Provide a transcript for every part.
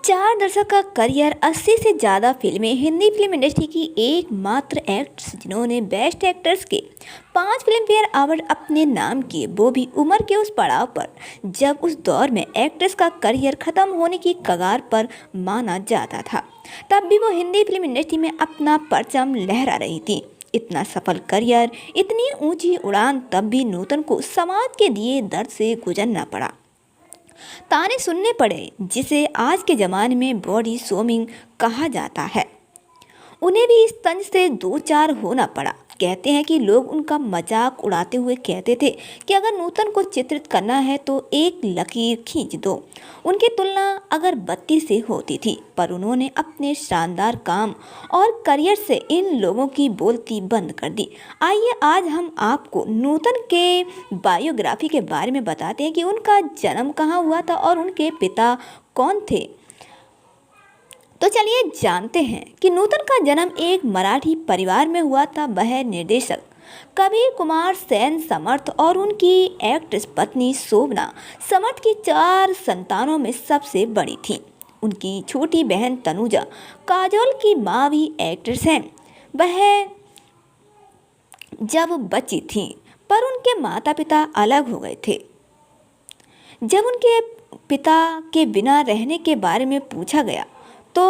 4 दशक का करियर, 80 से ज़्यादा फिल्में, हिंदी फिल्म इंडस्ट्री की एकमात्र एक्ट्रेस जिन्होंने बेस्ट एक्ट्रेस के 5 फिल्म फेयर अवार्ड अपने नाम किए, वो भी उम्र के उस पड़ाव पर जब उस दौर में एक्ट्रेस का करियर खत्म होने की कगार पर माना जाता था। तब भी वो हिंदी फिल्म इंडस्ट्री में अपना परचम लहरा रही थी। इतना सफल करियर, इतनी ऊंची उड़ान, तब भी नूतन को समाज के दिए दर्द से गुजरना पड़ा, ताने सुनने पड़े, जिसे आज के ज़माने में बॉडी शोमिंग कहा जाता है। उन्हें भी इस तंज से दो चार होना पड़ा। कहते हैं कि लोग उनका मजाक उड़ाते हुए कहते थे कि अगर नूतन को चित्रित करना है तो एक लकीर खींच दो। उनकी तुलना अगरबत्ती से होती थी, पर उन्होंने अपने शानदार काम और करियर से इन लोगों की बोलती बंद कर दी। आइए आज हम आपको नूतन के बायोग्राफी के बारे में बताते हैं कि उनका जन्म कहाँ हुआ था और उनके पिता कौन थे। तो चलिए जानते हैं कि नूतन का जन्म एक मराठी परिवार में हुआ था। वह निर्देशक कबीर कुमार सेन समर्थ और उनकी एक्ट्रेस पत्नी शोभना समर्थ की 4 संतानों में सबसे बड़ी थी। उनकी छोटी बहन तनुजा काजोल की माँ भी एक्ट्रेस हैं। वह जब बच्ची थी पर उनके माता पिता अलग हो गए थे। जब उनके पिता के बिना रहने के बारे में पूछा गया तो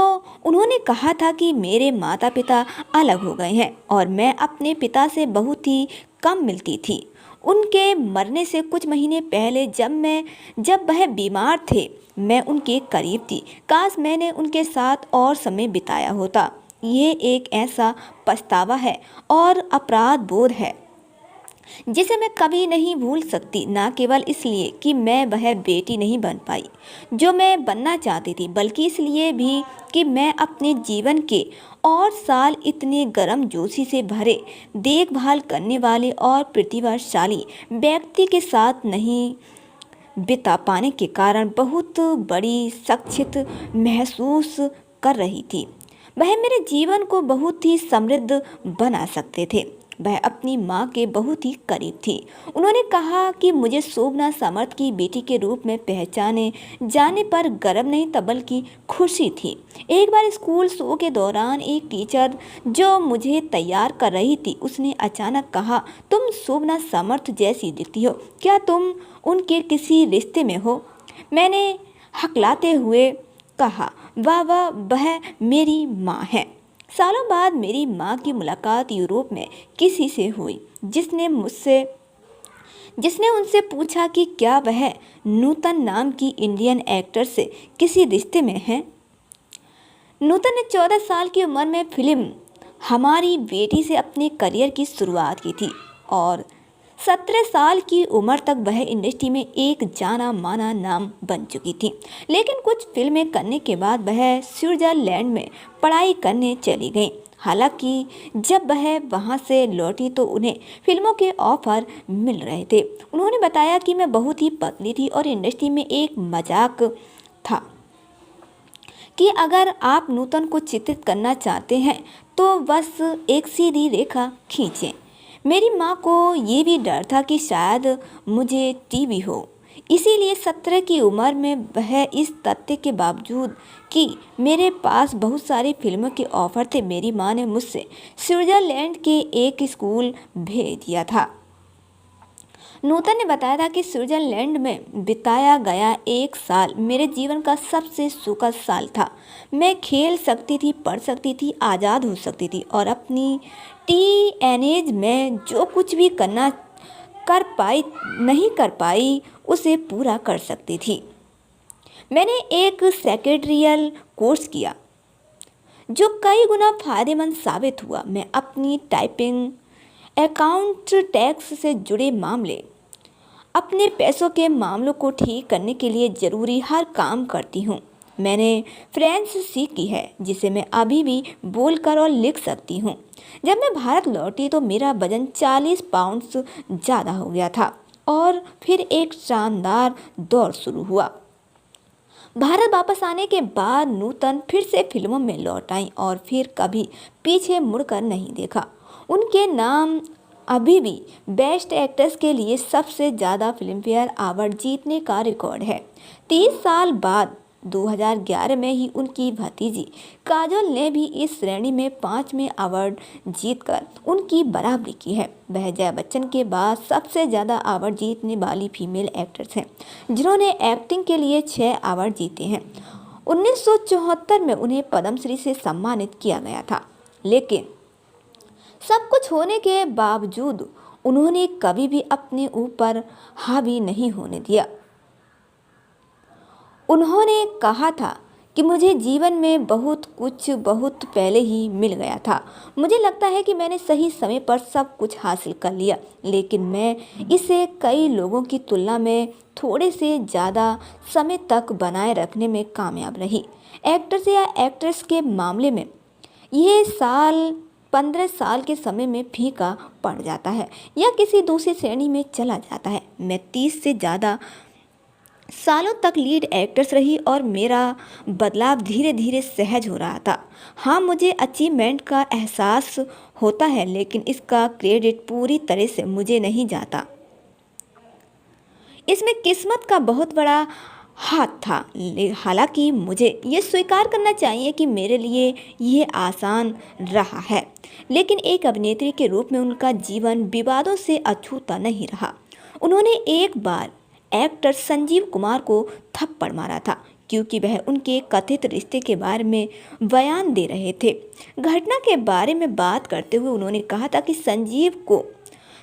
उन्होंने कहा था कि मेरे माता पिता अलग हो गए हैं और मैं अपने पिता से बहुत ही कम मिलती थी। उनके मरने से कुछ महीने पहले जब वह बीमार थे, मैं उनके करीब थी। काश मैंने उनके साथ और समय बिताया होता। ये एक ऐसा पछतावा है और अपराध बोध है जिसे मैं कभी नहीं भूल सकती, ना केवल इसलिए कि मैं वह बेटी नहीं बन पाई जो मैं बनना चाहती थी, बल्कि इसलिए भी कि मैं अपने जीवन के और साल इतने गर्मजोशी से भरे, देखभाल करने वाले और प्रतिभाशाली व्यक्ति के साथ नहीं बिता पाने के कारण बहुत बड़ी शख्सियत महसूस कर रही थी। वह मेरे जीवन को बहुत ही समृद्ध बना सकते थे। वह अपनी माँ के बहुत ही करीब थी। उन्होंने कहा कि मुझे शोभना समर्थ की बेटी के रूप में पहचाने जाने पर गर्व नहीं था बल्कि खुशी थी। एक बार स्कूल शो के दौरान एक टीचर जो मुझे तैयार कर रही थी, उसने अचानक कहा, तुम शोभना समर्थ जैसी दिखती हो, क्या तुम उनके किसी रिश्ते में हो? मैंने हकलाते हुए कहा, वाह वाह, वह मेरी माँ है। सालों बाद मेरी माँ की मुलाकात यूरोप में किसी से हुई जिसने उनसे पूछा कि क्या वह नूतन नाम की इंडियन एक्टर से किसी रिश्ते में है। नूतन ने 14 साल की उम्र में फिल्म हमारी बेटी से अपने करियर की शुरुआत की थी और 17 साल की उम्र तक वह इंडस्ट्री में एक जाना माना नाम बन चुकी थी। लेकिन कुछ फिल्में करने के बाद वह स्विट्जरलैंड में पढ़ाई करने चली गई। हालांकि जब वह वहां से लौटी तो उन्हें फिल्मों के ऑफर मिल रहे थे। उन्होंने बताया कि मैं बहुत ही पतली थी और इंडस्ट्री में एक मजाक था कि अगर आप नूतन को चित्रित करना चाहते हैं तो बस एक सीधी रेखा खींचें। मेरी माँ को ये भी डर था कि शायद मुझे टीबी हो, इसीलिए 17 की उम्र में वह इस तथ्य के बावजूद कि मेरे पास बहुत सारी फिल्मों के ऑफर थे, मेरी माँ ने मुझसे स्विट्जरलैंड के एक स्कूल भेज दिया था। नूतन ने बताया था कि स्विट्जरलैंड में बिताया गया एक साल मेरे जीवन का सबसे सुखद साल था। मैं खेल सकती थी, पढ़ सकती थी, आज़ाद हो सकती थी और अपनी टीनेज में जो कुछ भी नहीं कर पाई उसे पूरा कर सकती थी। मैंने एक सेक्रेटरियल कोर्स किया जो कई गुना फायदेमंद साबित हुआ। मैं अपनी टाइपिंग, अकाउंट, टैक्स से जुड़े मामले, अपने पैसों के मामलों को ठीक करने के लिए ज़रूरी हर काम करती हूँ। मैंने फ्रेंच सीखी है जिसे मैं अभी भी बोलकर और लिख सकती हूँ। जब मैं भारत लौटी तो मेरा वजन 40 पाउंड ज़्यादा हो गया था और फिर एक शानदार दौर शुरू हुआ। भारत वापस आने के बाद नूतन फिर से फिल्मों में लौट आई और फिर कभी पीछे मुड़कर नहीं देखा। उनके नाम अभी भी बेस्ट एक्ट्रेस के लिए सबसे ज़्यादा फिल्म फेयर अवार्ड जीतने का रिकॉर्ड है। 30 साल बाद 2011 में ही उनकी भतीजी काजोल ने भी इस श्रेणी में 5वें अवार्ड जीतकर उनकी बराबरी की है। वह जया बच्चन के बाद सबसे ज़्यादा अवार्ड जीतने वाली फीमेल एक्ट्रेस हैं, जिन्होंने एक्टिंग के लिए 6 अवार्ड जीते हैं। 1974 में उन्हें पद्मश्री से सम्मानित किया गया था, लेकिन सब कुछ होने के बावजूद उन्होंने कभी भी अपने ऊपर हावी नहीं होने दिया। उन्होंने कहा था कि मुझे जीवन में बहुत कुछ बहुत पहले ही मिल गया था। मुझे लगता है कि मैंने सही समय पर सब कुछ हासिल कर लिया, लेकिन मैं इसे कई लोगों की तुलना में थोड़े से ज़्यादा समय तक बनाए रखने में कामयाब रही। एक्टर्स या एक्ट्रेस के मामले में यह साल 15 साल के समय में फीका पड़ जाता है या किसी दूसरी श्रेणी में चला जाता है। मैं 30 से ज़्यादा सालों तक लीड एक्ट्रेस रही और मेरा बदलाव धीरे धीरे सहज हो रहा था। हाँ, मुझे अचीवमेंट का एहसास होता है, लेकिन इसका क्रेडिट पूरी तरह से मुझे नहीं जाता। इसमें किस्मत का बहुत बड़ा हाथ था। हालांकि मुझे ये स्वीकार करना चाहिए कि मेरे लिए ये आसान रहा है, लेकिन एक अभिनेत्री के रूप में उनका जीवन विवादों से अछूता नहीं रहा। उन्होंने एक बार एक्टर संजीव कुमार को थप्पड़ मारा था क्योंकि वह उनके कथित रिश्ते के बारे में बयान दे रहे थे। घटना के बारे में बात करते हुए उन्होंने कहा था कि संजीव को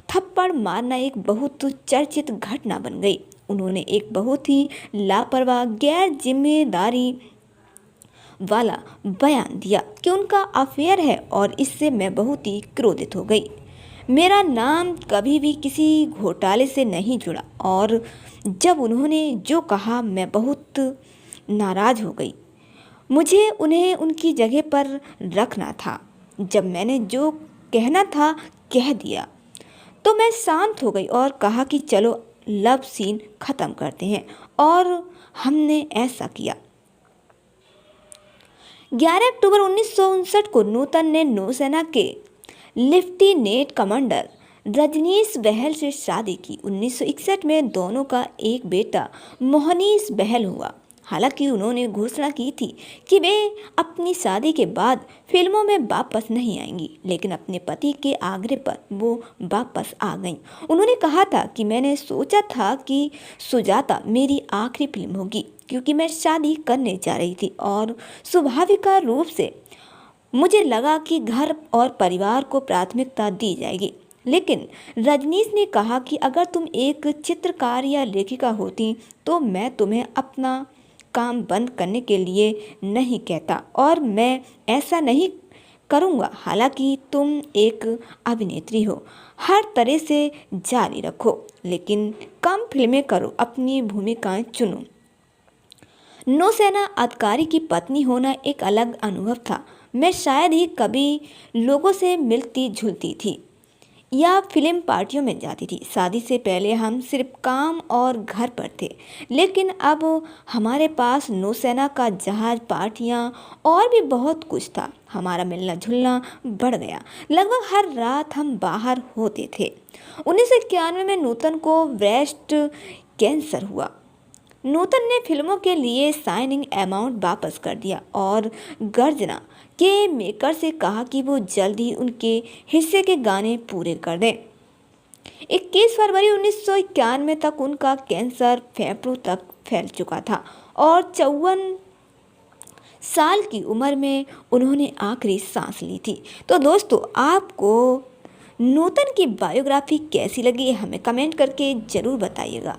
थप्पड़ मारना एक बहुत चर्चित घटना बन गई। उन्होंने एक बहुत ही लापरवाह, गैर जिम्मेदारी वाला बयान दिया कि उनका अफेयर है और इससे मैं बहुत ही क्रोधित हो गई। मेरा नाम कभी भी किसी घोटाले से नहीं जुड़ा और जब उन्होंने जो कहा मैं बहुत नाराज़ हो गई। मुझे उन्हें उनकी जगह पर रखना था। जब मैंने जो कहना था कह दिया तो मैं शांत हो गई और कहा कि चलो लव सीन ख़त्म करते हैं, और हमने ऐसा किया। 11 अक्टूबर 1959 को नूतन ने नौसेना के लेफ्टिनेंट कमांडर रजनीश बहल से शादी की। 1961 में दोनों का एक बेटा मोहनीश बहल हुआ। हालांकि उन्होंने घोषणा की थी कि वे अपनी शादी के बाद फिल्मों में वापस नहीं आएंगी, लेकिन अपने पति के आग्रह पर वो वापस आ गईं। उन्होंने कहा था कि मैंने सोचा था कि सुजाता मेरी आखिरी फिल्म होगी क्योंकि मैं शादी करने जा रही थी और स्वाभाविक रूप से मुझे लगा कि घर और परिवार को प्राथमिकता दी जाएगी। लेकिन रजनीश ने कहा कि अगर तुम एक चित्रकार या लेखिका होती तो मैं तुम्हें अपना काम बंद करने के लिए नहीं कहता और मैं ऐसा नहीं करूँगा। हालांकि तुम एक अभिनेत्री हो, हर तरह से जारी रखो, लेकिन कम फिल्में करो, अपनी भूमिकाएं चुनो। नौसेना अधिकारी की पत्नी होना एक अलग अनुभव था। मैं शायद ही कभी लोगों से मिलती जुलती थी या फिल्म पार्टियों में जाती थी। शादी से पहले हम सिर्फ काम और घर पर थे, लेकिन अब हमारे पास नौसेना का जहाज, पार्टियां और भी बहुत कुछ था। हमारा मिलना जुलना बढ़ गया। लगभग हर रात हम बाहर होते थे। 1991 में नूतन को ब्रेस्ट कैंसर हुआ। नूतन ने फिल्मों के लिए साइनिंग अमाउंट वापस कर दिया और गर्जना के मेकर से कहा कि वो जल्द ही उनके हिस्से के गाने पूरे कर दें। 21 फरवरी 1991 तक उनका कैंसर फेफड़ों तक फैल चुका था और 54 साल की उम्र में उन्होंने आखिरी सांस ली थी। तो दोस्तों, आपको नूतन की बायोग्राफी कैसी लगी हमें कमेंट करके ज़रूर बताइएगा।